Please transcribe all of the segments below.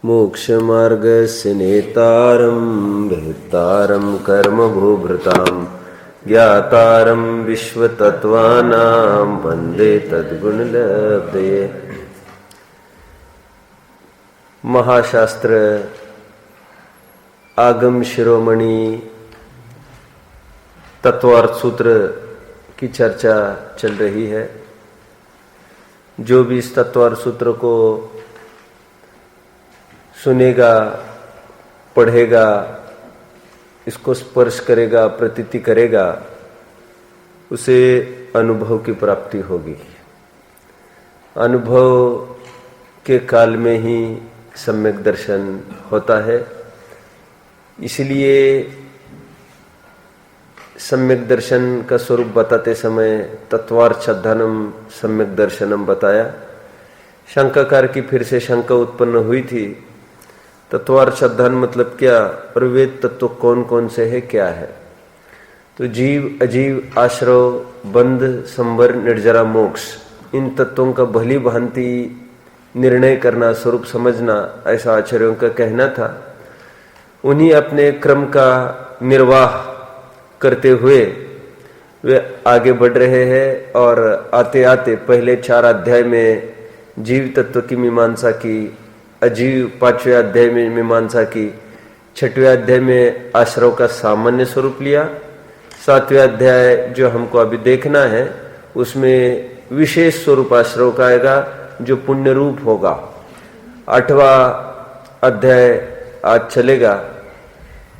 मोक्षमार्गस्य नेतारं भेत्तारं कर्मभूभृतां ज्ञातारं विश्वतत्त्वानां वन्दे तद्गुणलब्धये। महाशास्त्र आगम शिरोमणि तत्वार्थ सूत्र की चर्चा चल रही है। जो भी इस तत्वार्थ सूत्र को सुनेगा, पढ़ेगा, इसको स्पर्श करेगा, प्रतीति करेगा, उसे अनुभव की प्राप्ति होगी। अनुभव के काल में ही सम्यक दर्शन होता है। इसलिए सम्यक दर्शन का स्वरूप बताते समय तत्वार्थ श्रद्धानम सम्यक दर्शनम बताया। शंकाकार की फिर से शंका उत्पन्न हुई थी, तत्वार्थ श्रद्धान मतलब क्या और वेद तत्व कौन कौन से है, क्या है? तो जीव, अजीव, आश्रव, बंध, संवर, निर्जरा, मोक्ष, इन तत्वों का भली भांति निर्णय करना, स्वरूप समझना, ऐसा आचार्यों का कहना था। उन्हीं अपने क्रम का निर्वाह करते हुए वे आगे बढ़ रहे हैं और आते आते पहले 4 अध्याय में जीव तत्व की मीमांसा की, अजीव 5वें अध्याय में मीमांसा की, 6वें अध्याय में आश्रव का सामान्य स्वरूप लिया, 7वें अध्याय जो हमको अभी देखना है उसमें विशेष स्वरूप आश्रव का आएगा जो पुण्य रूप होगा। 8वां अध्याय आज चलेगा।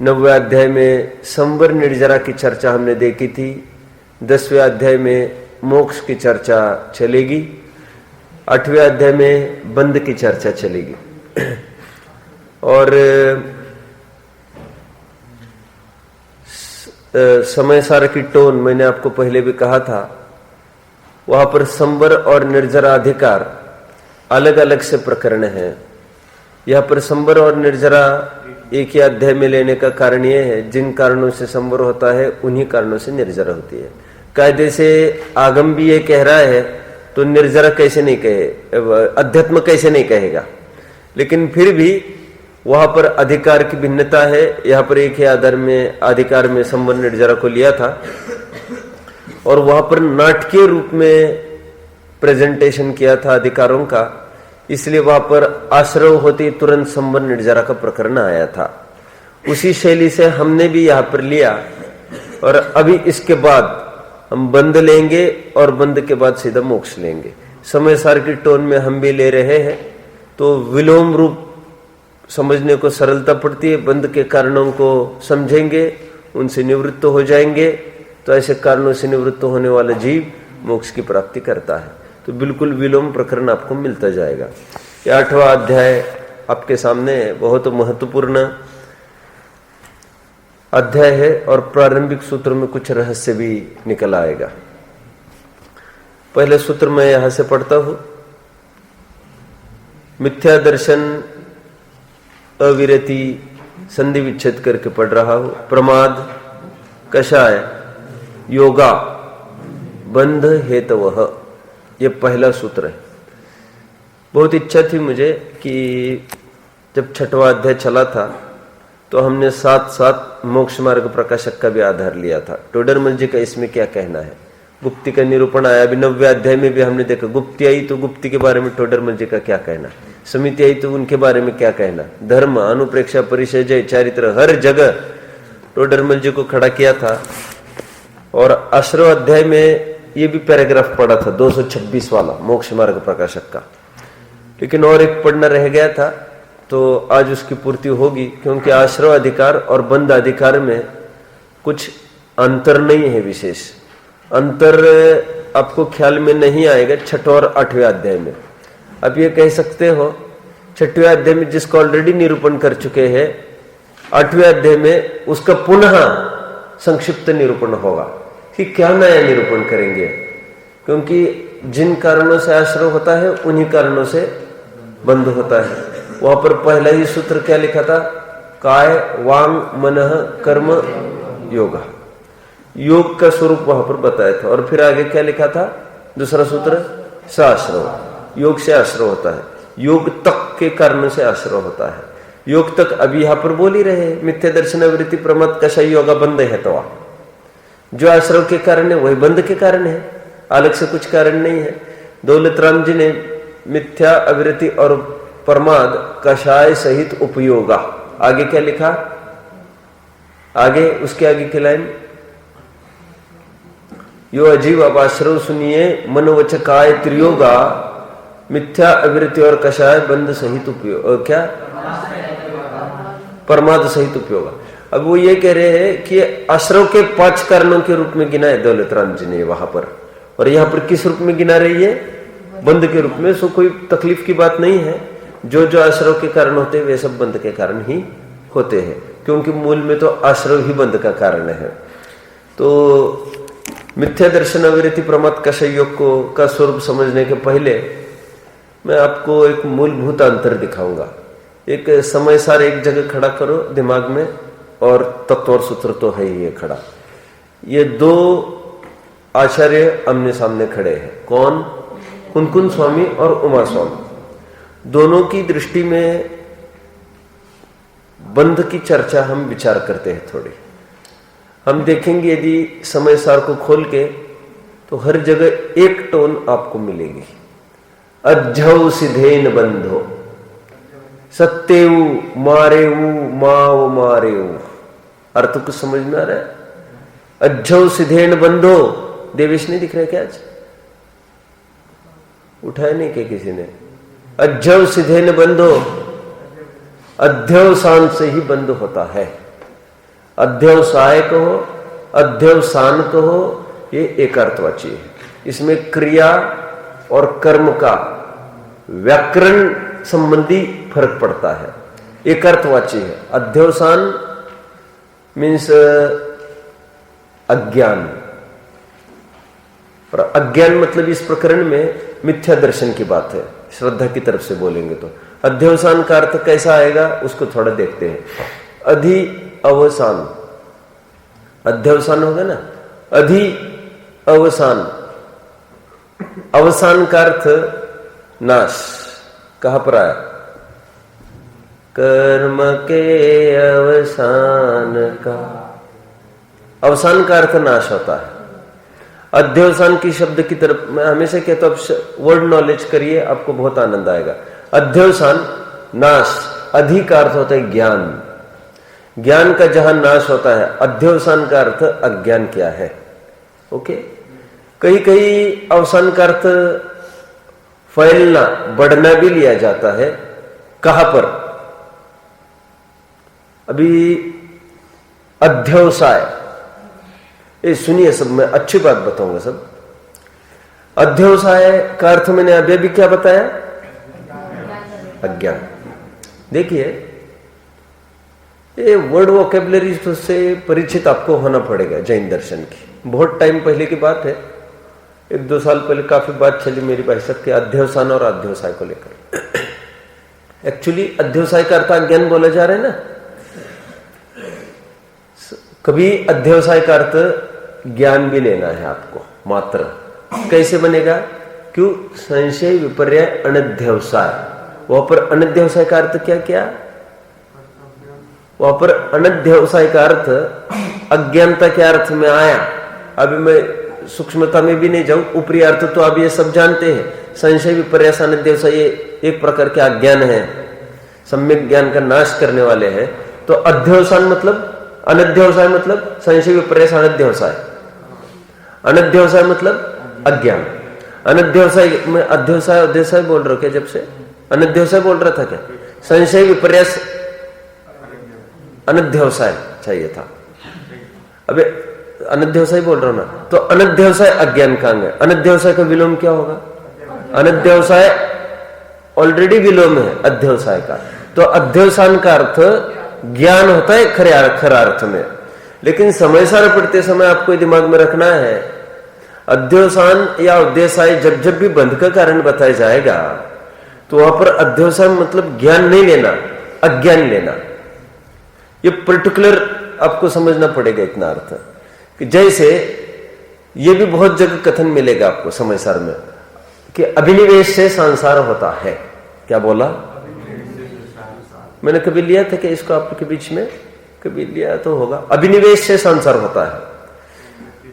9वें अध्याय में संवर निर्जरा की चर्चा हमने देखी थी। 10वें अध्याय में मोक्ष की चर्चा चलेगी। 8वें अध्याय में बंध की चर्चा चलेगी। और समय सार की टोन मैंने आपको पहले भी कहा था, वहां पर संवर और निर्जरा अधिकार अलग अलग से प्रकरण है। यहाँ पर संवर और निर्जरा एक ही अध्याय में लेने का कारण यह है, जिन कारणों से संवर होता है उन्हीं कारणों से निर्जरा होती है। कायदे से आगम भी ये कह रहा है तो निर्जरा कैसे नहीं कहे, अध्यात्म कैसे नहीं कहेगा, लेकिन फिर भी वहां पर अधिकार की भिन्नता है। यहाँ पर एक ही आधार में अधिकार में संवर निर्जरा को लिया था और वहां पर नाटकीय रूप में प्रेजेंटेशन किया था अधिकारों का, इसलिए वहां पर आश्रव होती तुरंत संवर निर्जरा का प्रकरण आया था। उसी शैली से हमने भी यहाँ पर लिया और अभी इसके बाद हम बंध लेंगे और बंध के बाद सीधा मोक्ष लेंगे। समय सार की टोन में हम भी ले रहे हैं तो विलोम रूप समझने को सरलता पड़ती है। बंध के कारणों को समझेंगे, उनसे निवृत्त हो जाएंगे, तो ऐसे कारणों से निवृत्त होने वाला जीव मोक्ष की प्राप्ति करता है। तो बिल्कुल विलोम प्रकरण आपको मिलता जाएगा। यह 8वां अध्याय आपके सामने बहुत महत्वपूर्ण अध्याय है और प्रारंभिक सूत्र में कुछ रहस्य भी निकल आएगा। पहले सूत्र में यहां से पढ़ता हूं। मिथ्या दर्शन अविरति संधि विच्छेद करके पढ़ रहा हूं। प्रमाद, कषाय, योगा, बंध हेतवः, ये पहला सूत्र है। बहुत इच्छा थी मुझे कि जब 6वां अध्याय चला था तो हमने साथ साथ मोक्ष मार्ग प्रकाशक का भी आधार लिया था। टोडरमल जी का इसमें क्या कहना है, गुप्ती का निरूपण आया। अभी 9वें अध्याय में भी हमने देखा गुप्ती आई तो गुप्ती के बारे में टोडरमल जी का क्या कहना, समिति आई तो उनके बारे में क्या कहना, धर्म, अनुप्रेक्षा, परिचय, चारित्र, हर जगह टोडरमल जी को खड़ा किया था। और आश्रव अध्याय में ये भी पैराग्राफ पढ़ा था 226 वाला मोक्ष मार्ग प्रकाशक का, लेकिन और एक पढ़ना रह गया था तो आज उसकी पूर्ति होगी, क्योंकि आश्रव अधिकार और बंध अधिकार में कुछ अंतर नहीं है। विशेष अंतर आपको ख्याल में नहीं आएगा 6 और 8वें अध्याय में। अब ये कह सकते हो 6वें अध्याय में जिसको ऑलरेडी निरूपण कर चुके हैं, 8वें अध्याय में उसका पुनः संक्षिप्त निरूपण होगा कि क्या नया निरूपण करेंगे, क्योंकि जिन कारणों से आश्रव होता है उन्हीं कारणों से बंध होता है। वहां पर पहला ही सूत्र क्या लिखा था, काय, वांग, मनः, कर्म, योगा, योग का स्वरूप वहां पर बताया था। और फिर आगे क्या लिखा था, दूसरा सूत्र, साश्रव, योग से आश्रव होता है। योग तक के कारण से आश्रय होता है। योग तक अभी यहां पर बोल ही रहे, मिथ्या दर्शन वृत्ति प्रमाद कषाय योगा बंद है। तो जो आश्रय के कारण है वही बंद के कारण है, अलग से कुछ कारण नहीं है। दौलत राम जी ने मिथ्या अवृत्ति और प्रमाद कषाय सहित उपयोगा, आगे क्या लिखा, आगे उसके आगे की लाइन, यो अजीब अब आश्रय सुनिए मनोवच काय त्रियोगा मिथ्या अवृत्ति और कषाय बंद सहित उपयोग, क्या प्रमाद सहित उपयोगा। अब वो ये कह रहे हैं कि आश्रय के 5 कारणों के रूप में गिना है दौलत राम जी ने वहां पर, और यहां पर किस रूप में गिना रही है, बंद के रूप में। सो कोई तकलीफ की बात नहीं है, जो जो आश्रय के कारण होते हैं वे सब बंद के कारण ही होते हैं, क्योंकि मूल में तो आश्रय ही बंद का कारण है। तो मिथ्या दर्शन अवृत्ति प्रमाद कषाय योग को का स्वरूप समझने के पहले मैं आपको एक मूलभूत अंतर दिखाऊंगा। एक समय सार एक जगह खड़ा करो दिमाग में, और तत्व और सूत्र तो है ही ये खड़ा। ये 2 आचार्य आमने सामने खड़े हैं, कौन, कुनकुन स्वामी और उमा स्वामी। दोनों की दृष्टि में बंध की चर्चा हम विचार करते हैं थोड़ी। हम देखेंगे यदि समय सार को खोल के तो हर जगह एक टोन आपको मिलेगी, अज्झौ सिधेन बंधो, सत्येऊ मारेऊ माव मारेऊ। अर्थ कुछ समझ में आ रहा है? अज्झौ सिधेन बंधो, देवेश नहीं दिख रहा क्या आज? उठाया नहीं क्या किसी ने? अज्झौ सिधेन बंधो, अध्यवसान से ही बंद होता है। अध्यवसाय कहो, अध्यवसान कहो, ये एक अर्थवाची है। इसमें क्रिया और कर्म का व्याकरण संबंधी फर्क पड़ता है, एक अर्थवाची है। अध्यवसान मीन्स अज्ञान, और अज्ञान मतलब इस प्रकरण में मिथ्या दर्शन की बात है, श्रद्धा की तरफ से बोलेंगे तो। अध्यवसान का अर्थ कैसा आएगा उसको थोड़ा देखते हैं। अधि अवसान, अध्यवसान होगा ना, अधि अवसान, अवसान का अर्थ नाश। कहां पर आया? कर्म के अवसान का, अवसान का अर्थ नाश होता है। अध्यवसान की शब्द की तरफ मैं हमेशा कहता हूं, वर्ड नॉलेज करिए, आपको बहुत आनंद आएगा। अध्यवसान नाश, अधि का अर्थ होता है ज्ञान, ज्ञान का जहां नाश होता है। अध्यवसान का अर्थ अज्ञान क्या है। ओके, कहीं कहीं अवसान का अर्थ फैलना, बढ़ना भी लिया जाता है। कहां पर? अभी अध्यवसाय, ये सुनिए सब, मैं अच्छी बात बताऊंगा सब। अध्यवसाय का अर्थ मैंने अभी भी क्या बताया? अज्ञान। देखिए ये वर्ड वोकेबलरी से परिचित आपको होना पड़ेगा जैन दर्शन की। बहुत टाइम पहले की बात है, 1-2 साल पहले काफी बात चली मेरी भाई साहब के अध्यवसान और अध्यवसाय को लेकर। एक्चुअली अध्यवसाय का अर्थ अज्ञान बोला जा रहा है ना। कभी अध्यवसाय का अर्थ ज्ञान भी लेना है आपको मात्र। कैसे बनेगा? क्यों? संशय विपर्य अनध्यवसाय। वहां पर अनध्यवसाय का अर्थ क्या क्या? वहां पर अनध्यवसाय का अर्थ अज्ञानता के अर्थ में आया। अभी मैं सूक्ष्मता में भी नहीं जाऊं, ऊपरी अर्थ तो आप ये सब जानते हैं। संशय विपर्यास अनध्यवसाय ये एक प्रकार के अज्ञान है, सम्यक ज्ञान का नाश करने वाले हैं। तो अध्यवसान मतलब, अनध्यवसाय मतलब संशय विपर्यास अनध्यवसाय, अनध्यवसाय मतलब अज्ञान। अनध्यवसाय में अध्यवसाय अध्यवसाय बोल रहा हूं क्या? जब से अनध्यवसाय बोल रहा था क्या? संशय विपर्यास अनध्यवसाय चाहिए था, अबे अनध्यवसाय बोल रहा हूं ना। तो अनध्यवसाय अज्ञान का अंग है। अनध्यवसाय का विलोम क्या होगा? अनध्यवसाय ऑलरेडी विलोम है अध्यवसाय का। तो अध्यवसान का अर्थ ज्ञान होता है खरा अर्थ में। लेकिन समय सार पढ़ते समय आपको दिमाग में रखना है, अध्यवसान या अध्यवसाय जब जब भी बंध का कारण बताया जाएगा तो वहां पर अध्यवसाय मतलब ज्ञान नहीं लेना, अज्ञान लेना। ये पर्टिकुलर आपको समझना पड़ेगा इतना अर्थ कि जैसे ये भी बहुत जगह कथन मिलेगा आपको समय सार में कि अभिनिवेश से संसार होता है। क्या बोला? मैंने कभी लिया था कि इसको आपके बीच में? कभी लिया तो होगा। अभिनिवेश से संसार होता है।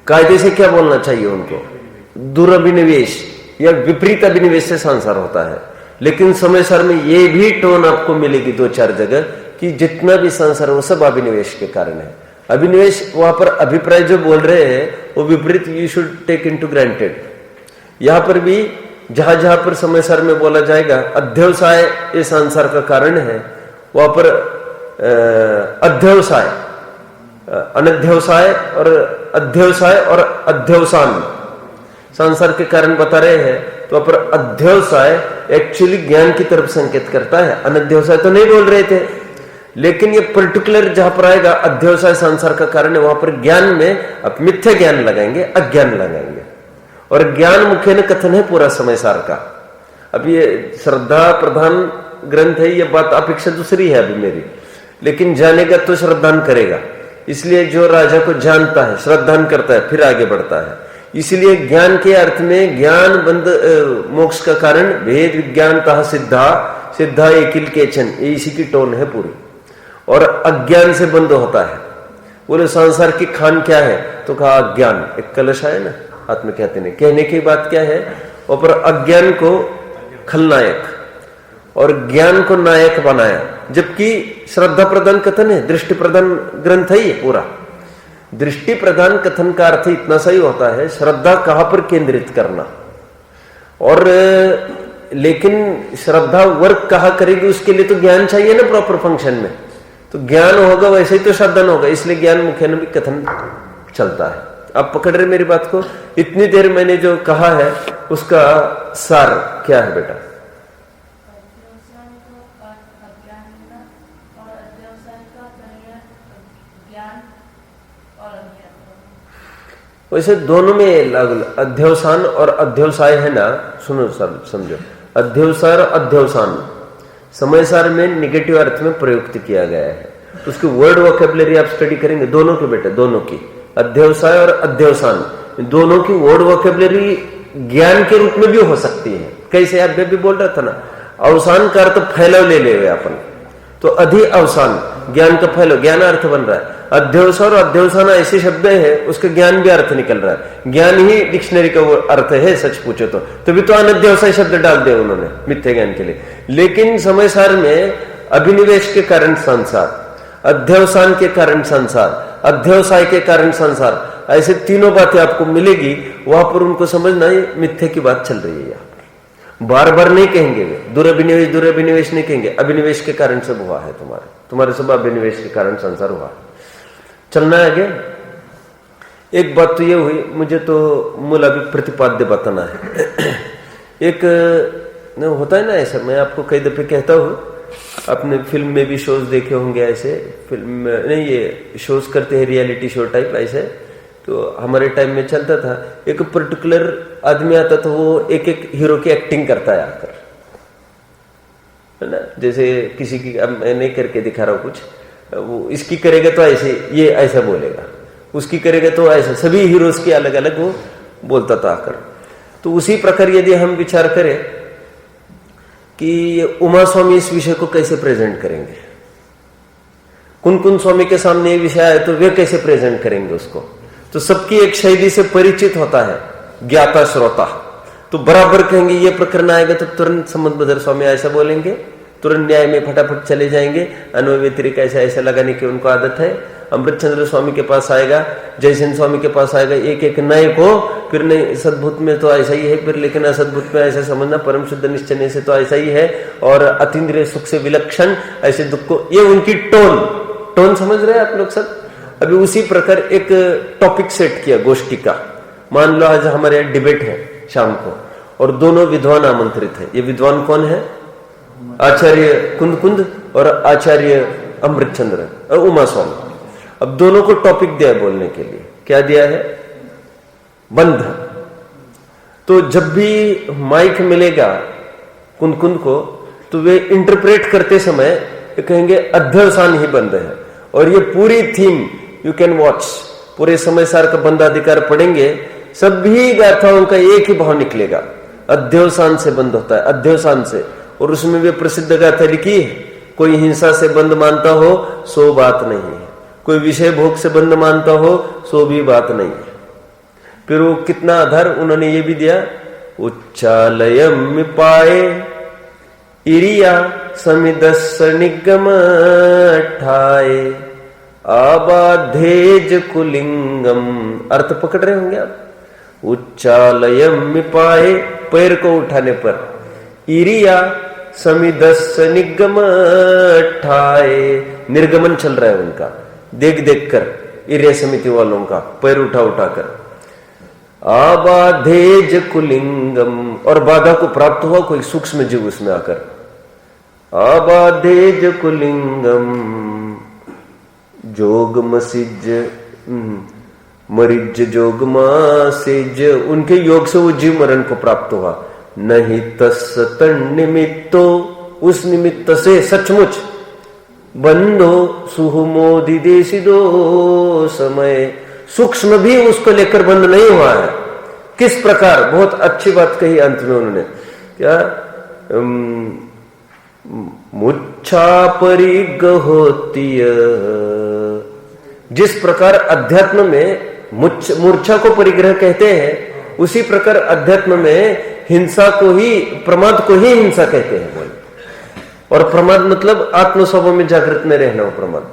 कायदे से क्या बोलना चाहिए उनको? दुरभिनिवेश या विपरीत अभिनिवेश से संसार होता है। लेकिन समय सार में ये भी टोन आपको मिलेगी 2-4 जगह कि जितना भी संसार वो सब अभिनिवेश के कारण है। अभिनिवेश वहां पर अभिप्राय जो बोल रहे हैं वो विपरीत, you should take into granted. यहां पर भी जहां जहां पर समय सार में बोला जाएगा अध्यवसाय ये संसार का कारण है, वहां पर अध्यवसाय, अनध्यवसाय और अध्यवसाय और अध्यवसान संसार के कारण बता रहे हैं। तो पर अध्यवसाय एक्चुअली ज्ञान की तरफ संकेत करता है, अनध्यवसाय तो नहीं बोल रहे थे। लेकिन ये पर्टिकुलर जहां पर आएगा अध्यवसाय संसार का कारण है, वहां पर ज्ञान में आप मिथ्या ज्ञान लगाएंगे, अज्ञान लगाएंगे। और ज्ञान मुख्य न कथन है पूरा समय सार का। अब ये श्रद्धा प्रधान ग्रंथ है, ये बात अपेक्षा दूसरी है अभी मेरी, लेकिन जानेगा तो श्रद्धान करेगा। इसलिए जो राजा को जानता है श्रद्धान करता है, फिर आगे बढ़ता है। इसलिए ज्ञान के अर्थ में ज्ञान बंद मोक्ष का कारण भेद विज्ञानतः सिद्धा सिद्धा एकिल केचन, ये इसी की टोन है पूरी। और अज्ञान से बंद होता है। बोले संसार की खान क्या है? तो कहा अज्ञान। एक कलश है ना हाथ में, कहते नहीं, कहने की बात क्या है? और पर अज्ञान को खलनायक और ज्ञान को नायक बनाया। जबकि श्रद्धा प्रधान कथन है, दृष्टि प्रधान ग्रंथ है ये पूरा। दृष्टि प्रधान कथन का अर्थ इतना सही होता है श्रद्धा कहां पर केंद्रित करना, और लेकिन श्रद्धा वर्क कहां करेगी उसके लिए तो ज्ञान चाहिए ना प्रॉपर फंक्शन में। तो ज्ञान होगा वैसे ही तो श्रद्धा होगा, इसलिए ज्ञान मुख्य में भी कथन चलता है। आप पकड़ रहे मेरी बात को? इतनी देर मैंने जो कहा है उसका सार क्या है बेटा? वैसे दोनों में अध्यवसान और अध्यवसाय है ना। सुनो सब समझो, अध्यवसाय और अध्यवसान समय सार में निगेटिव अर्थ में प्रयुक्त किया गया है। तो उसकी वर्ड वोकैबुलरी आप स्टडी करेंगे दोनों की बेटा, दोनों की, अध्यवसाय और अध्यवसान, दोनों की वर्ड वोकैबुलरी ज्ञान के रूप में भी हो सकती है। कैसे? आप भी बोल रहा था ना, अवसान का अर्थ फैलाव ले ले अपन, तो अधि अवसान ज्ञान का फैलाव, ज्ञान अर्थ बन रहा है। अध्यवसाय और अध्यवसान ऐसे शब्द है, उसका ज्ञान भी अर्थ निकल रहा है। ज्ञान ही डिक्शनरी का अर्थ है सच पूछो तो, तभी तो अनध्यवसाय शब्द डाल दिया उन्होंने मिथ्या ज्ञान के लिए। लेकिन समय सार में अभिनिवेश के कारण संसार, अध्यवसान के कारण संसार, अध्यवसाय के कारण संसार, ऐसे तीनों बातें आपको मिलेगी। वहां पर उनको समझना ही मिथ्या की बात चल रही है। बार बार नहीं कहेंगे वे दुरभिनिवेश नहीं कहेंगे। अभिनिवेश के कारण सब हुआ है, तुम्हारे सब अभिनिवेश के कारण संसार हुआ। चलना है आगे। एक बात तो ये हुई, मुझे तो मूल अभी प्रतिपाद्य बताना है। एक होता है ना ऐसा, मैं आपको कई दफे कहता हूं, आपने फिल्म में भी शोज देखे होंगे ऐसे, फिल्म नहीं ये शोज करते हैं रियलिटी शो टाइप ऐसे, तो हमारे टाइम में चलता था। एक पर्टिकुलर आदमी आता था, वो एक एक हीरो की एक्टिंग करता है आकर, है ना। जैसे किसी की, अब मैं नहीं करके दिखा रहा हूं कुछ, वो इसकी करेगा तो ऐसे ये ऐसा बोलेगा, उसकी करेगा तो ऐसा, सभी हीरोज की अलग अलग वो बोलता था आकर। तो उसी प्रकार यदि हम विचार करें कि उमा स्वामी इस विषय को कैसे प्रेजेंट करेंगे, कुन स्वामी के सामने ये विषय आए तो वे कैसे प्रेजेंट करेंगे उसको, तो सबकी एक शैली से परिचित होता है ज्ञाता श्रोता। तो बराबर कहेंगे ये प्रकरण आएगा तो तुरंत संबंधभद्र स्वामी ऐसा बोलेंगे, तुरंत न्याय में फटाफट चले जाएंगे। अन्वय व्यतिरिक ऐसा ऐसा लगाने की उनको आदत है। अमृतचंद्र स्वामी के पास आएगा, जयसेन स्वामी के पास आएगा, एक एक नए को, फिर नहीं सद्भुत में तो ऐसा ही है, फिर लेकिन असद्भुत में ऐसा समझना, परम शुद्ध निश्चय से तो ऐसा ही है, और अतीन्द्रिय सुख से विलक्षण ऐसे दुख को, ये उनकी टोन समझ रहे हैं आप लोग सब। अभी उसी प्रकार एक टॉपिक सेट किया गोष्ठी का। मान लो आज हमारे यहाँ डिबेट है शाम को, और दोनों विद्वान आमंत्रित है। ये विद्वान कौन है? आचार्य कुंद और आचार्य अमृतचंद्र और उमा स्वामी। अब दोनों को टॉपिक दिया बोलने के लिए, क्या दिया है? बंध। तो जब भी माइक मिलेगा कुंद को, तो वे इंटरप्रेट करते समय कहेंगे अध्यवसान ही बंध है, और ये पूरी थीम यू कैन वॉच, पूरे समय सार का बंध अधिकार पढ़ेंगे, सभी गाथाओं का एक ही भाव निकलेगा, अध्यवसान से बंद होता है, अध्यवसान से। और उसमें भी प्रसिद्ध गाथा लिखी है, कोई हिंसा से बंद मानता हो सो बात नहीं है, कोई विषय भोग से बंद मानता हो सो भी बात नहीं है। फिर वो कितना आधार उन्होंने ये भी दिया, उच्चालयम पाए इरिया समिदस्स निगम ठाए आबाधेज कुलिंगम। अर्थ पकड़ रहे होंगे आप। उच्चालयम पाए, पैर को उठाने पर, इरिया समिदस्स निगम ठाए, निर्गमन चल रहा है उनका, देख देख कर इरिया समिति वालों का पैर उठा उठाकर। आबाधेज कुलिंगम, और बाधा को प्राप्त हुआ कोई सूक्ष्म जीव उसमें आकर। आबाधेज कुलिंगम जोगमसिज मरिज जोगमासिज, उनके योग से वो जीव मरण को प्राप्त हुआ। नहीं तस् तन निमित्तो, उस निमित्त से सचमुच बंधो सुहमोदि देशिदो समय, सूक्ष्म भी उसको लेकर बंद नहीं हुआ है। किस प्रकार, बहुत अच्छी बात कही अंत में उन्होंने, क्या मुच्छा परिग होती है, जिस प्रकार अध्यात्म में मूर्छा को परिग्रह कहते हैं, उसी प्रकार अध्यात्म में हिंसा को ही, प्रमाद को ही हिंसा कहते हैं बोले। और प्रमाद मतलब आत्म स्वभाव में जागृत में रहना हो प्रमाद।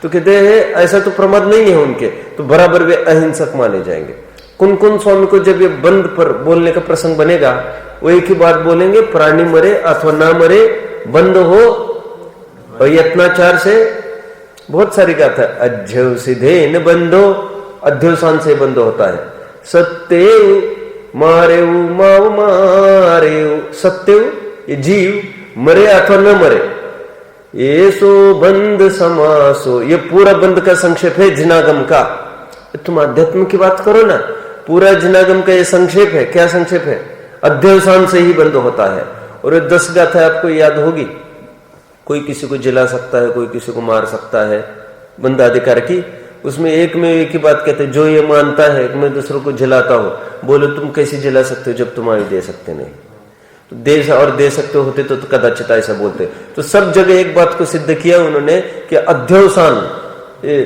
तो कहते हैं ऐसा तो प्रमाद नहीं है उनके, तो बराबर वे अहिंसक माने जाएंगे। कुन कुन स्वामी को जब ये बंद पर बोलने का प्रसंग बनेगा, वो एक ही बात बोलेंगे, प्राणी मरे अथवा ना मरे, बंद हो और यत्नाचार से। बहुत सारी गाथा, अध्यव सिधे न बंधो, अध्यवसान से बंद होता है। सत्य मारेऊ माव मारेऊ, सत्य ये जीव मरे अथवा न मरे, ये सो बंद समासो, ये पूरा बंद का संक्षेप है जिनागम का। तुम अध्यात्म की बात करो ना, पूरा जिनागम का ये संक्षेप है। क्या संक्षेप है? अध्यवसान से ही बंद होता है। और ये 10 गाथा आपको याद होगी। कोई किसी को जिला सकता है, कोई किसी को मार सकता है, बंदाधिकार की। उसमें एक में एक ही बात कहते हैं, जो ये मानता है कि मैं दूसरों को जिलाता हूं, बोलो तुम कैसे जिला सकते हो जब तुम आयु दे सकते नहीं? तो दे सकते होते तो कदाचित ऐसा बोलते। तो सब जगह एक बात को सिद्ध किया उन्होंने कि अध्यवसान ये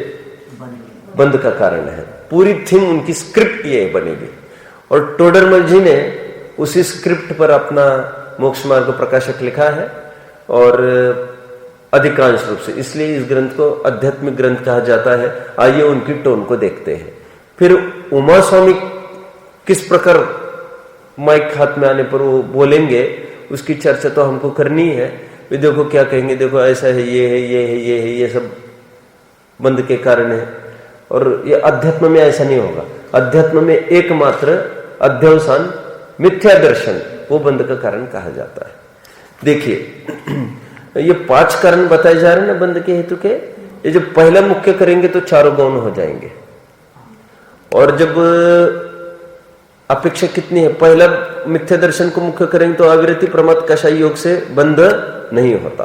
बंद का कारण है। पूरी थीम उनकी स्क्रिप्ट ये बनेगी। और टोडरमल जी ने उसी स्क्रिप्ट पर अपना मोक्ष मार्ग प्रकाशक लिखा है, और अधिकांश रूप से इसलिए इस ग्रंथ को आध्यात्मिक ग्रंथ कहा जाता है। आइए उनकी टोन को देखते हैं। फिर उमा स्वामी किस प्रकार माइक हाथ में आने पर वो बोलेंगे, उसकी चर्चा तो हमको करनी है। वे देखो क्या कहेंगे, देखो ऐसा है, ये है, ये है, ये है, ये सब बंद के कारण है। और ये अध्यात्म में ऐसा नहीं होगा। अध्यात्म में एकमात्र अध्यवसान, मिथ्या दर्शन, वो बंद का कारण कहा जाता है। देखिए ये 5 कारण बताए जा रहे हैं ना बंद के हेतु के। ये जब पहला मुख्य करेंगे तो 4 गौण हो जाएंगे। और जब अपेक्षा कितनी है, पहला मिथ्या दर्शन को मुख्य करेंगे तो अविरति प्रमाद कषाय योग से बंद नहीं होता।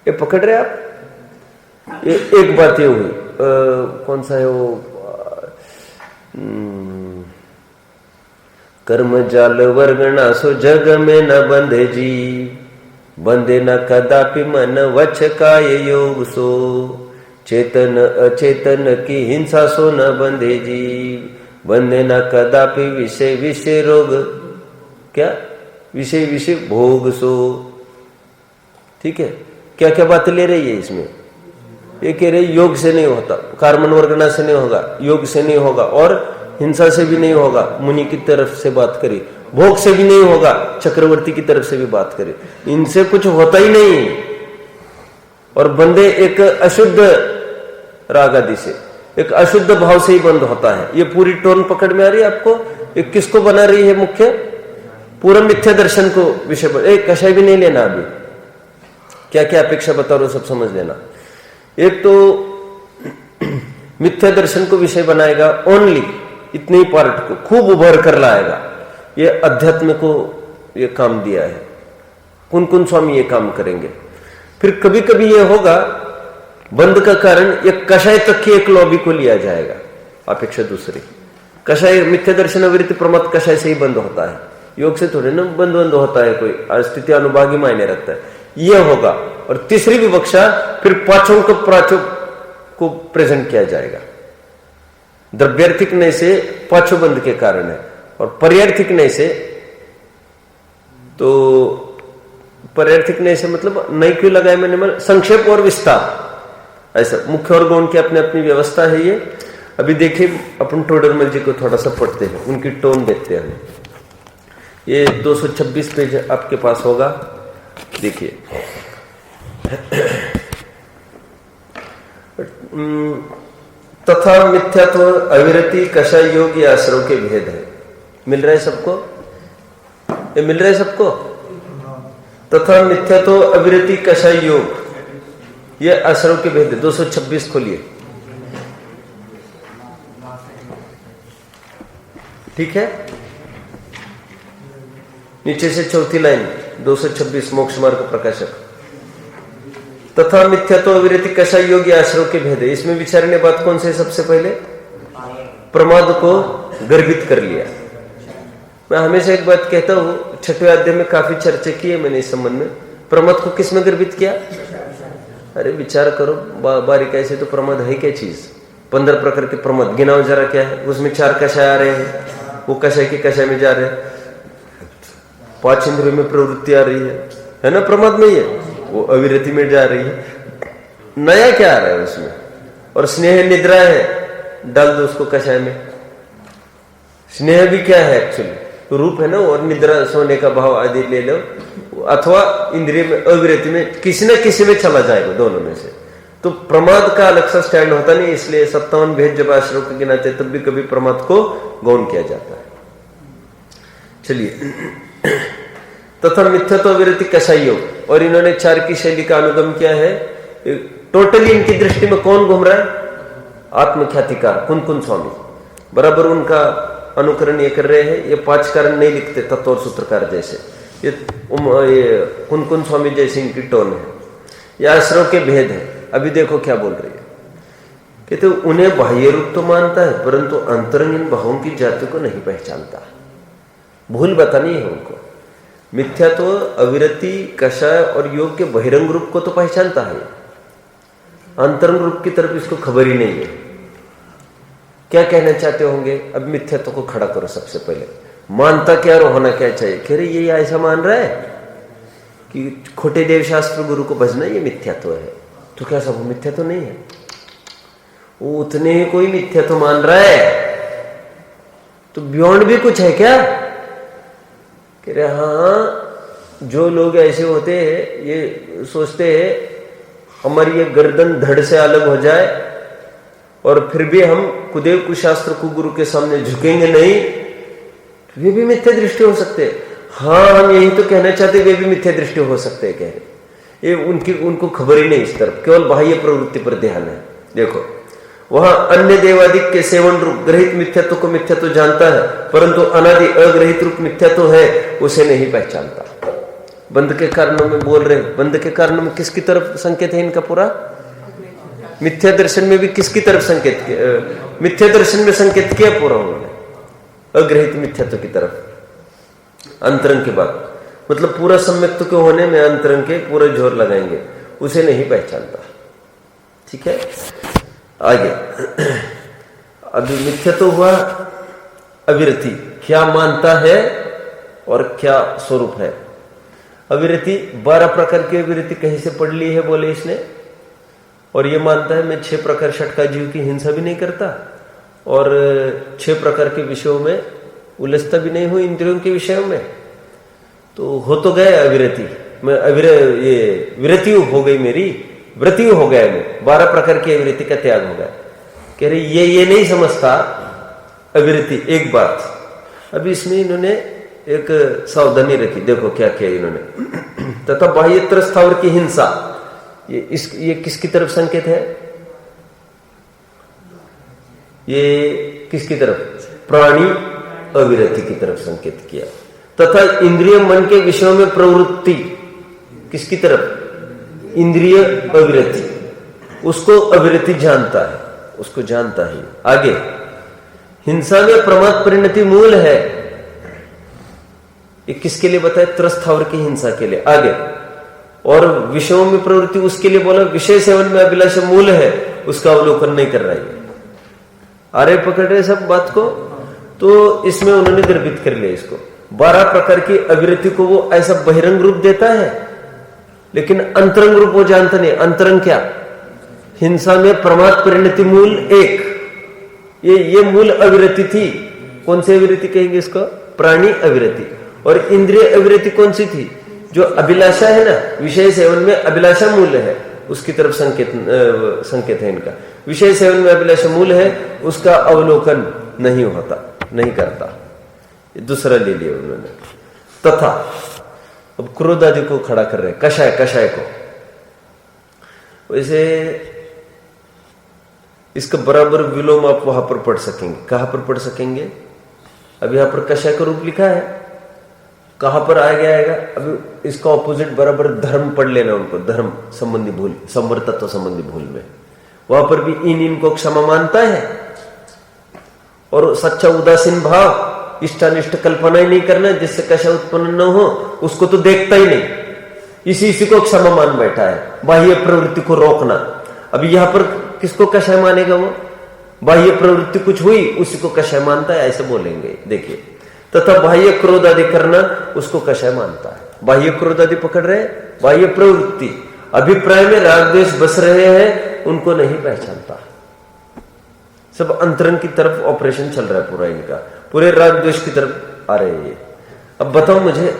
ये पकड़ रहे आप? ये एक बात ये हुई। कौन सा है वो, कर्म जाल वर्गणा सो जग में न बंधे जी, बंधे न कदापि मन वच काय योग सो, चेतन अचेतन की हिंसा सो न बंधे जी, बंधे न कदापि विषय विषय रोग, क्या विषय विषय भोग सो। ठीक है, क्या क्या बात ले रही है इसमें? ये कह रहे योग से नहीं होता, कार्मन वर्गना से नहीं होगा, योग से नहीं होगा, और हिंसा से भी नहीं होगा, मुनि की तरफ से बात करी, भोग से भी नहीं होगा, चक्रवर्ती की तरफ से भी बात करी, इनसे कुछ होता ही नहीं। और बंदे एक अशुद्ध राग आदि से, एक अशुद्ध भाव से ही बंद होता है। ये पूरी टोन पकड़ में आ रही है आपको? ये किसको बना रही है मुख्य? पूरा मिथ्या दर्शन को विषय। एक कषाय भी नहीं लेना अभी, क्या क्या अपेक्षा बता रहा हूं सब समझ लेना। एक तो मिथ्या दर्शन को विषय बनाएगा, ओनली इतने ही पार्ट को खूब उभर कर लाएगा। ये अध्यात्म को ये काम दिया है। कौन कौन स्वामी ये काम करेंगे? फिर कभी कभी ये होगा बंद का कारण ये कषाय तक की एक लॉबी को लिया जाएगा, अपेक्षा दूसरी। कषाय मिथ्या दर्शन अविरति प्रमाद कषाय से ही बंद होता है। योग से थोड़े ना बंद बंद होता है, कोई स्थिति अनुभागी मायने रखता है। ये होगा। और तीसरी विवक्षा फिर पांचों को प्राचों को प्रेजेंट किया जाएगा। द्रव्यार्थिक नहीं से पांचों बंद के कारण है, और पर्यार्थिक नहीं से, तो पर्यार्थिक नहीं से मतलब नहीं क्यों लगाया मैंने, संक्षेप और विस्तार, ऐसा मुख्य और गौण की अपनी अपनी व्यवस्था है ये। अभी देखिए अपन टोडरमल जी को थोड़ा सा पढ़ते हैं, उनकी टोन देखते हैं। ये 226 पेज आपके पास होगा, देखिए। तथा मिथ्यात्व अविरति कषाय योग ये आश्रव के भेद है। मिल रहा है सबको? ये मिल रहा है सबको? तथा मिथ्यात्व अविरति कषाय योग ये आश्रव के भेद है। 226 खोलिए, ठीक है? नीचे से चौथी लाइन 226 मोक्ष मार्ग प्रकाशक। तथा मिथ्यात्व अविरति कषाय योग ये आश्रव के भेद है। इसमें विचारने बात कौन से? सबसे पहले प्रमाद को गर्भित कर लिया। मैं हमेशा एक बात कहता हूं, 6वें अध्याय में काफी चर्चा की है मैंने इस संबंध में। प्रमाद को किस में गर्भित किया? अरे विचार करो बारीकाई से, तो प्रमाद है क्या चीज? 15 प्रकार के प्रमाद गिनाओ जरा, क्या है उसमें? 4 कषाय आ रहे हैं, वो कषाय के कषाय में जा रहे हैं। 5 इंद्रियों में प्रवृत्ति आ रही है ना प्रमाद में, ये वो अविरति में जा रही है। नया क्या आ रहा है उसमें? और स्नेह निद्रा है, डाल दो उसको कषाय में। स्नेह भी क्या है एक्चुअली? रूप है ना, और निद्रा सोने का भाव आदि ले लो, अथवा इंद्रिय में अविरति में किसी न किसी में चला जाएगा, दोनों में से। तो प्रमाद का अलग सा स्टैंड होता नहीं, इसलिए 57 भेद जब आश्रव को गिनाते तब भी कभी प्रमाद को गौण किया जाता है। चलिए, तथा मिथ्यात्व अविरति कषाय योग, और इन्होंने 4 की शैली का अनुगम किया है। टोटली इनकी दृष्टि में कौन घूम रहा है? आत्मख्यातिकार कुन स्वामी, बराबर उनका अनुकरण ये कर रहे हैं। ये 5 कारण नहीं लिखते तत्व और सूत्रकार जैसे, ये कुन स्वामी जैसी इनकी टोन है। ये आश्रव के भेद है। अभी देखो क्या बोल रही है, कहते उन्हें बाह्य रूप तो मानता है, परंतु अंतरंग इन भावों की जाति को नहीं पहचानता। भूल बतानी है उनको। मिथ्यात्व अविरति कषाय और योग के बहिरंग रूप को तो पहचानता है, अंतरंग रूप की तरफ इसको खबर ही नहीं है। क्या कहना चाहते होंगे? अब मिथ्यात्व को खड़ा करो सबसे पहले। मानता क्या और होना क्या चाहिए? कह रहे ये ऐसा मान रहा है कि खोटे देव शास्त्र गुरु को भजना ये मिथ्यात्व है, तो क्या सब मिथ्यात्व नहीं है? वो उतने ही कोई मिथ्यात्व मान रहा है, तो बियॉन्ड भी कुछ है क्या? कह रहे हाँ, जो लोग ऐसे होते हैं ये सोचते हैं हमारी ये गर्दन धड़ से अलग हो जाए और फिर भी हम कुदेव कुशास्त्र कुगुरु के सामने झुकेंगे नहीं, वे भी मिथ्या दृष्टि हो सकते हैं। हाँ, हम यही तो कहना चाहते, वे भी मिथ्या दृष्टि हो सकते हैं, कह रहे। ये उनको खबर ही नहीं इस तरफ, केवल बाह्य प्रवृत्ति पर ध्यान है। देखो, वहां अन्य देवादिक के सेवन रूप ग्रहित मिथ्यात्व को मिथ्यात्व जानता है, परंतु अनादि अग्रहित रूप मिथ्यात्व है उसे नहीं पहचानता। बंध के कारणों में बोल रहे, बंध के कारणों में किसकी तरफ संकेत है इनका? पूरा मिथ्या दर्शन में भी किसकी तरफ संकेत किया? मिथ्या दर्शन में संकेत किया पूरा उन्होंने, अग्रहित मिथ्यात्व की तरफ। अंतरंग की बात मतलब पूरा सम्यक्त के होने में अंतरंग के पूरा जोर लगाएंगे, उसे नहीं पहचानता। ठीक है, आगे अब मिथ्यात्व हुआ अविरति, क्या मानता है और क्या स्वरूप है। अविरति 12 प्रकार की अविरति कहीं से पढ़ ली है बोले इसने, और ये मानता है मैं 6 प्रकार षटका जीव की हिंसा भी नहीं करता और 6 प्रकार के विषयों में उलझता भी नहीं हूं, इंद्रियों के विषयों में। तो हो तो गया अविरति, मैं ये विरति हो गई मेरी, व्रति हो गया मैं, 12 प्रकार की अविरति का त्याग हो गया। कह रहे ये नहीं समझता अविरति। एक बात अभी इसमें इन्होंने एक सावधानी रखी, देखो क्या किया इन्होंने। तथा बाह्यत्र स्थावर की हिंसा, ये किसकी तरफ संकेत है? ये किसकी तरफ? प्राणी अविरति की तरफ संकेत किया। तथा इंद्रिय मन के विषयों में प्रवृत्ति किसकी तरफ? इंद्रिय अविरति, उसको अविरति जानता है, उसको जानता है। आगे हिंसा में प्रमाद परिणति मूल है, ये किसके लिए बताया? त्रस्थावर की हिंसा के लिए। आगे, और विषयों में प्रवृत्ति उसके लिए बोला, विषय सेवन में अभिलाषा मूल है, उसका अवलोकन नहीं कर रहा है। आरे पकड़ रहे सब बात को। तो इसमें उन्होंने गर्भित कर लिया इसको। 12 प्रकार की अविरति को वो ऐसा बहिरंग रूप देता है, लेकिन अंतरंग रूप वो जानता नहीं। अंतरंग क्या? हिंसा में प्रमाद परिणति मूल एक, ये मूल अविरति थी। कौन सी अविरति कहेंगे इसको? प्राणी अविरति। और इंद्रिय अविरति कौन सी थी? जो अभिलाषा है ना, विषय सेवन में अभिलाषा मूल है, उसकी तरफ संकेत है इनका। विषय सेवन में अभिलाषा मूल है, उसका अवलोकन नहीं होता, नहीं करता। दूसरा ले लिया उन्होंने। तथा अब क्रोध आदि को खड़ा कर रहे, कषाय को। वैसे इसका बराबर विलोम आप वहां पर पढ़ सकेंगे। कहां पर पढ़ सकेंगे? अब यहां पर कषाय का रूप लिखा है, कहां पर आएगा? अभी इसका ऑपोजिट बराबर धर्म पढ़ लेना उनको। धर्म संबंधी भूल, संवर तत्व संबंधी भूल में वहां पर भी इन को क्षमा मानता है। और सच्चा उदासीन भाव, इष्टानिष्ट कल्पना ही नहीं करना जिससे कषाय उत्पन्न न हो, उसको तो देखता ही नहीं, इसी को क्षमा मान बैठा है। बाह्य प्रवृत्ति को रोकना। अभी यहां पर किसको कषाय मानेगा? वो बाह्य प्रवृत्ति कुछ हुई, उसी को कषाय मानता है, ऐसे बोलेंगे। देखिए, तथा बाह्य क्रोध आदि करना, उसको कषाय मानता है। बाह्य क्रोध आदि पकड़ रहे, बाह्य प्रवृत्ति, अभिप्राय में राग द्वेष बस रहे हैं, उनको नहीं पहचानता। सब अंतरंग की तरफ ऑपरेशन चल रहा है पूरा इनका, पूरे राग द्वेष की तरफ आ रहे हैं। अब बताओ मुझे,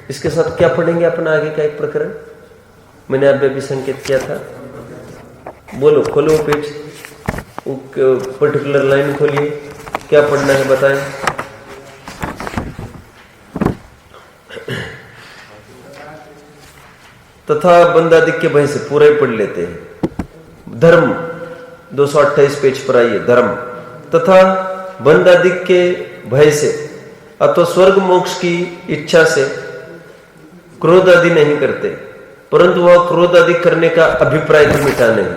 इसके साथ क्या पढ़ेंगे अपना आगे का एक प्रकरण? मैंने आप भी संकेत किया था। बोलो, खोलो पेज, पर्टिकुलर लाइन खोलिए, क्या पढ़ना है बताएं। तथा बंदादिक के भय से, पूरा ही पढ़ लेते हैं। धर्म 228 पेज पर आइए। धर्म तथा बंदादिक के भय से अथवा स्वर्ग मोक्ष की इच्छा से क्रोध आदि नहीं करते, परंतु वह क्रोध आदि करने का अभिप्राय तो मिटा नहीं।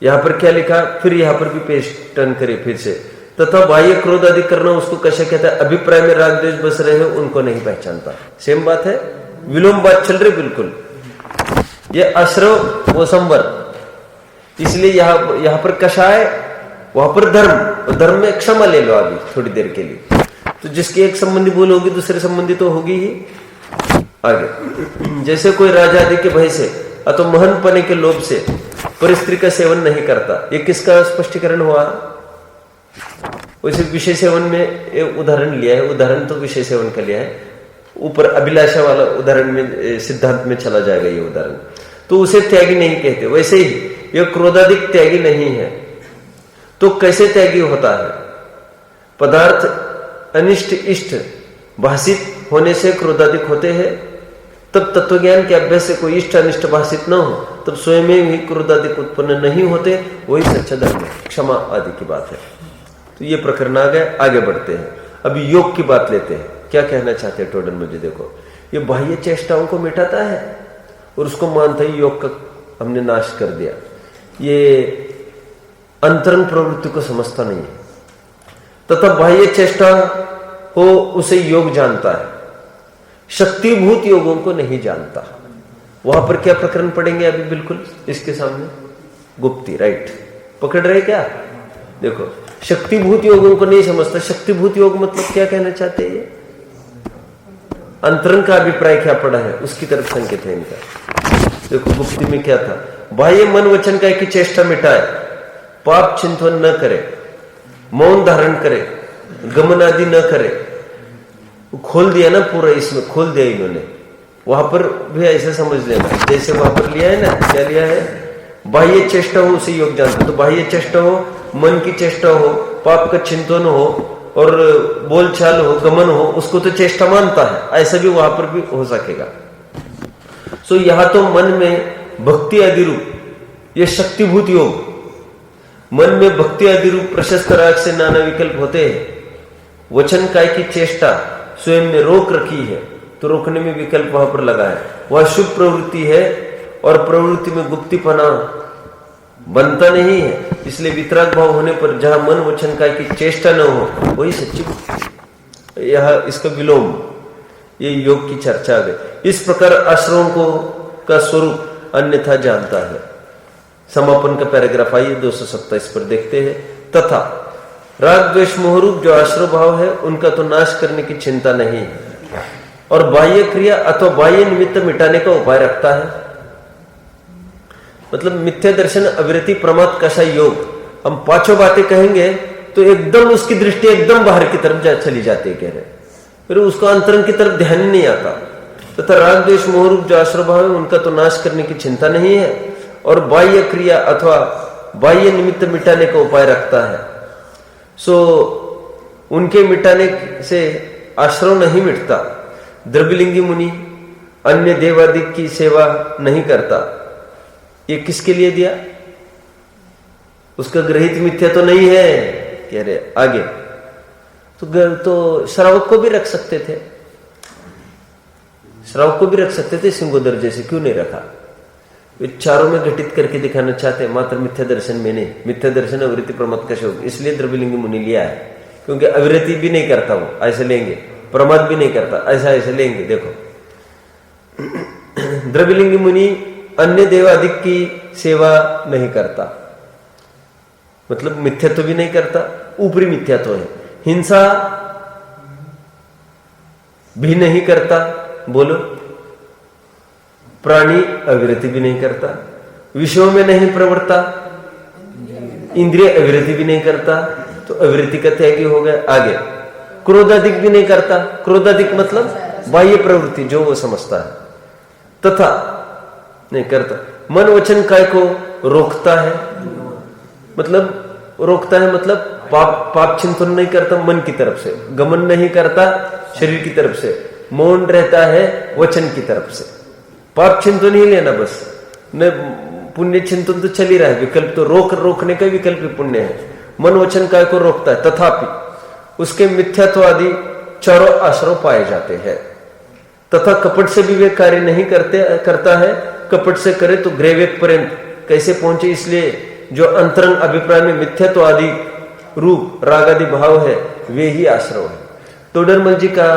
यहां पर क्या लिखा? फिर यहां पर भी पेज टर्न करिए फिर से। तथा बाह्य क्रोध आदि करना, उसको कैसे कहता है? अभिप्राय में राग द्वेष बस रहे हो, उनको नहीं पहचानता। सेम बात है, विलोम बात चल रही बिल्कुल। ये अश्रव, वो संवर, इसलिए यहां पर कषाय, वहां पर धर्म। और धर्म में क्षमा ले लो अभी थोड़ी देर के लिए। तो जिसकी एक संबंधी भूल होगी, दूसरे संबंधी तो होगी ही। आगे, जैसे कोई राजा आदि के भय से अथवा महन पने के लोभ से परिस्त्री का सेवन नहीं करता। ये किसका स्पष्टीकरण हुआ? वैसे विषय सेवन में उदाहरण लिया है, उदाहरण तो विषय सेवन का लिया है। ऊपर अभिलाषा वाला उदाहरण में, सिद्धांत में चला जाएगा ये उदाहरण। तो उसे त्यागी नहीं कहते। वैसे ही यह क्रोधाधिक त्यागी नहीं है, तो कैसे त्यागी होता है? पदार्थ अनिष्ट इष्ट भाषित होने से क्रोधाधिक होते हैं। तब तत्वज्ञान के अभ्यास से कोई इष्ट अनिष्ट भाषित न हो, तब स्वयं में ही क्रोधाधिक उत्पन्न नहीं होते। वही सच्चा धर्म है, क्षमा आदि की बात है। तो ये प्रकरण आ गए, आगे बढ़ते हैं। अभी योग की बात लेते हैं। क्या कहना चाहते हैं टोडन मुझे? देखो, ये बाह्य चेष्टाओं को मिटाता है और उसको मानता ही योग का हमने नाश कर दिया। ये अंतरंग प्रवृत्ति को समझता नहीं है, तथा बाह्य चेष्टा को उसे योग जानता है, शक्तिभूत योगों को नहीं जानता। वहां पर क्या प्रकरण पढ़ेंगे अभी? बिल्कुल इसके सामने गुप्ती, राइट? पकड़ रहे क्या? देखो, शक्तिभूत योगों को नहीं समझता। शक्तिभूत योग मतलब क्या कहना चाहते हैं? अंतरंग का अभिप्राय क्या पड़ा है, उसकी तरफ संकेत है इनका। देखो, गुप्ती में क्या था? बाह्य मन वचन का की चेष्टा मिटाए, पाप चिंतन न करे, मौन धारण करे, गमन आदि न करे। खोल दिया ना पूरा, इसमें खोल दिया इन्होंने। वहां पर भी ऐसे समझ लेना, जैसे वहां पर लिया है ना, क्या लिया है? बाह्य चेष्टा हो उसे योग जानता। तो बाह्य चेष्टा हो, मन की चेष्टा हो, पाप का चिंतन हो और बोलचाल हो, गमन हो, उसको तो चेष्टा मानता है। ऐसा भी वहां पर भी हो सकेगा। सो यहां तो मन में भक्ति आदि रूप, ये शक्तिभूत योग, मन में भक्ति आदि रूप प्रशस्त राग से नाना विकल्प होते हैं। वचन काय की चेष्टा स्वयं ने रोक रखी है, तो रोकने में विकल्प वहां पर लगा है। वह शुभ प्रवृत्ति है और प्रवृत्ति में गुप्तीपना बनता नहीं है। इसलिए वितराग भाव होने पर जहां मन वचन काय की चेष्टा न हो, वही सच्ची भक्ति। यह इसका विलोम, ये योग की चर्चा आ गई। इस प्रकार आश्रमों को का स्वरूप अन्यथा जानता है। समापन का पैराग्राफ आइए 227 पर देखते हैं। तथा राग द्वेष मोहरूप जो आश्रय भाव है उनका तो नाश करने की चिंता नहीं है और बाह्य क्रिया अथवा बाह्य निमित्त मिटाने का उपाय रखता है। मतलब मिथ्या दर्शन, अविरति, प्रमाद, कषाय, योग, हम पांचों बातें कहेंगे तो एकदम उसकी दृष्टि एकदम बाहर की तरफ चली जाती है, कह रहे, फिर उसको अंतरंग की तरफ ध्यान नहीं आता। तथा राग द्वेष मोहरूप जो आश्रय भाव है उनका तो नाश करने की चिंता नहीं है और बाह्य क्रिया अथवा बाह्य निमित्त मिटाने का उपाय रखता है। सो उनके मिटाने से आश्रय नहीं मिटता। द्रव्यलिंगी मुनि अन्य देवादिक की सेवा नहीं करता। ये किसके लिए दिया? उसका ग्रहित मिथ्या तो नहीं है, कह रहे आगे। तो श्रावक को भी रख सकते थे, श्रावक को भी रख सकते थे, सिंगोदर जैसे क्यों नहीं रखा? वे चारों में घटित करके दिखाना चाहते हैं, मात्र मिथ्या दर्शन में नहीं। मिथ्या दर्शन अविरति प्रमाद का शोक, इसलिए द्रव्यलिंगी मुनि लिया है, क्योंकि अविरति भी नहीं करता वो, ऐसे लेंगे, प्रमाद भी नहीं करता, ऐसे लेंगे। देखो द्रव्यलिंगी मुनि अन्य देवादिक की सेवा नहीं करता, मतलब मिथ्यात्व भी नहीं करता, ऊपरी मिथ्यात्व है। हिंसा भी नहीं करता, बोलो। प्राणी अविरति भी नहीं करता, विषयों में नहीं प्रवृत्ता, इंद्रिय अविरति भी नहीं करता, तो अविरति का त्यागी हो गया। आगे क्रोधाधिक भी नहीं करता, क्रोधाधिक मतलब बाह्य प्रवृत्ति जो वो समझता है, तथा नहीं करता। मन वचन काय को रोकता है, मतलब रोकता है मतलब पाप चिंतन नहीं करता मन की तरफ से, गमन नहीं करता शरीर की तरफ से, मौन रहता है वचन की तरफ से। पाप चिंतन ही लेना बस, न पुण्य चिंतन तो चल ही रहा है, विकल्प तो रोकने का विकल्प भी पुण्य है। मन वचन काय को रोकता है, तथापि उसके मिथ्यात्व आदि चारों आश्रय पाए जाते हैं। तथा कपट से भी वे कार्य नहीं करता है, कपट से करे तो ग्रेवेक पर्यंत कैसे पहुंचे, इसलिए जो अंतरंग अभिप्राय में मिथ्यात्व आदि रूप राग आदि भाव है वे ही आश्रय है। तोडरमल जी का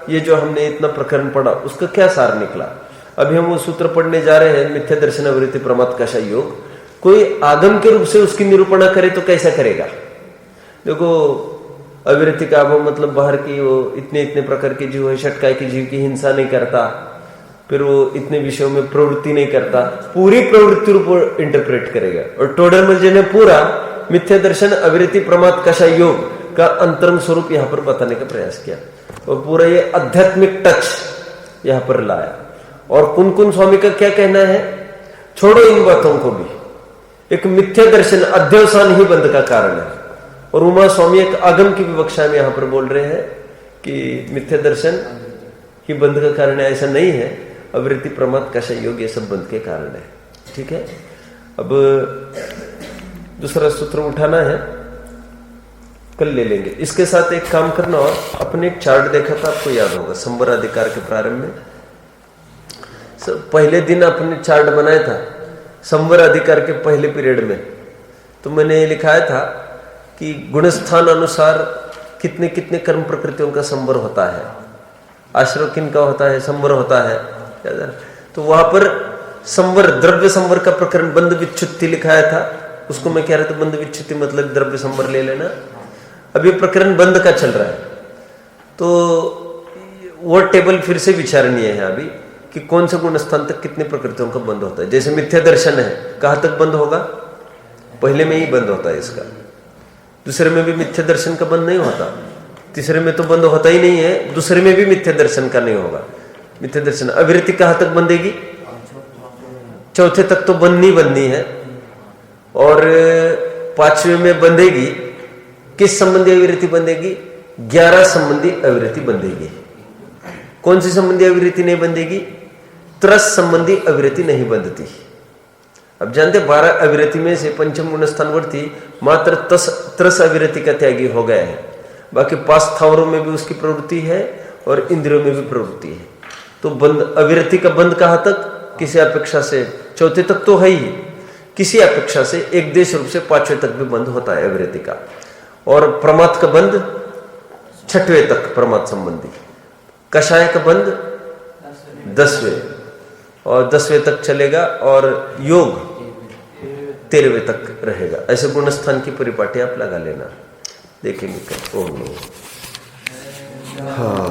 ये जो हमने इतना प्रकरण पढ़ा उसका क्या सार निकला? अभी हम वो सूत्र पढ़ने जा रहे हैं, मिथ्या दर्शन अविरति प्रमाद कषाय योग। कोई आगम के रूप से उसकी निरूपणा करे तो कैसा करेगा? देखो अविरति का अभाव मतलब बाहर की वो इतने प्रकार के जीव है, षटकाय के जीव की हिंसा नहीं करता, फिर वो इतने विषयों में प्रवृत्ति नहीं करता, पूरी प्रवृत्ति रूप इंटरप्रेट करेगा। और टोडरमल जी ने पूरा मिथ्या दर्शन अविरति प्रमाद कषाय योग का अंतरंग स्वरूप यहाँ पर बताने का प्रयास किया और पूरा ये आध्यात्मिक टच यहाँ पर लाया। और कुन स्वामी का क्या कहना है? छोड़ो इन बातों को भी, एक मिथ्या दर्शन अध्यवसान ही बंध का कारण है। और उमा स्वामी एक आगम की विवक्षा में यहाँ पर बोल रहे हैं कि मिथ्या दर्शन ही बंध का कारण है, ऐसा नहीं है। अविरति प्रमाद कषाय योग ये सब बंध के कारण है। ठीक है, अब दूसरा सूत्र उठाना है, कल ले लेंगे। इसके साथ एक काम करना, और अपने एक चार्ट देखा था, आपको याद होगा संवर अधिकार के प्रारंभ में पहले दिन अपने चार्ट बनाया था संवर अधिकार के पहले पीरियड में। तो मैंने लिखाया था कि गुणस्थान अनुसार कितने कितने कर्म प्रकृतियों का संवर होता है, आश्रय किन का होता है, संवर होता है। तो वहां पर संवर, द्रव्य संवर का प्रकरण बंध विच्छुत्ति लिखाया था, उसको मैं कह रहा था बंध विच्छुत्ति मतलब द्रव्य संवर ले लेना। अभी प्रकरण बंध का चल रहा है, तो वो टेबल फिर से विचारणीय है अभी कि कौन से गुण स्थान तक कितने प्रकृतियों का बंध होता है। जैसे मिथ्या दर्शन है, कहां तक बंध होगा? पहले में ही बंध होता है इसका, दूसरे में भी मिथ्या दर्शन का बंध नहीं होता, तीसरे में तो बंद होता ही नहीं है, दूसरे में भी मिथ्या दर्शन का नहीं होगा। मिथ्या दर्शन अविरति कहां तक बंधेगी? चौथे तक तो बंधनी है, और पांचवें में बंधेगी। किस संबंधी अविरति बंधेगी? 11 संबंधी अविरति बंधेगी। कौन सी संबंधी अविरति नहीं बंधेगी? त्रस संबंधी अविरति नहीं बंधती। अब जानते 12 अविरति में से पंचम गुण स्थानवर्ती मात्र त्रस अविरति का त्यागी हो गया है, बाकी 5 स्थावरों में भी उसकी प्रवृत्ति है और इंद्रियों में भी प्रवृत्ति है। तो बंद, अविरति का बंद कहां तक? किसी अपेक्षा से चौथे तक तो है ही, किसी अपेक्षा से एक देश रूप से 5वें तक भी बंद होता है अविरति का। और प्रमाद का बंद छठवें तक प्रमाद संबंधी। कषाय का बंध 10वें, और 10वें तक चलेगा, और योग 13वें तक रहेगा। ऐसे गुणस्थान की परिपाटी आप लगा लेना, देखेंगे क्या। ओम नमः। हाँ।